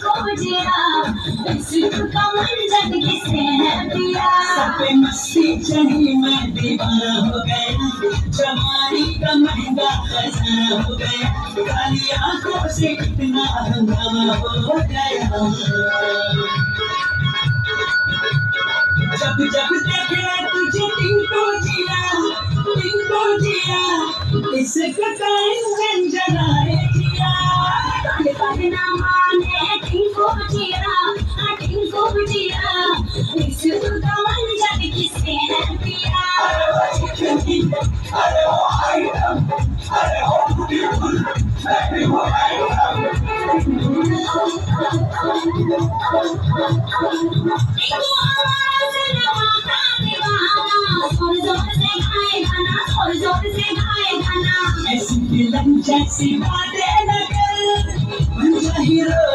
को जिया इश्क का मंजर किसे है पिया सब पे मस्ती चढ़ी मैं दीवाना हो गया जवानी का महंगा खजाना हो गया काली आंखों से कितना हंगामा हो गया जब जब देखे तुझे टिंको जिया इश्क का इंजन जलाए जिया ना माने टिंको जिया इश्क का मंजर किसे है पिया अरे वो आइटम अरे हो ब्यूटीफुल मैं वो आइटम ऐसी फिल्म जैसी बातें न कर बन जा हीरो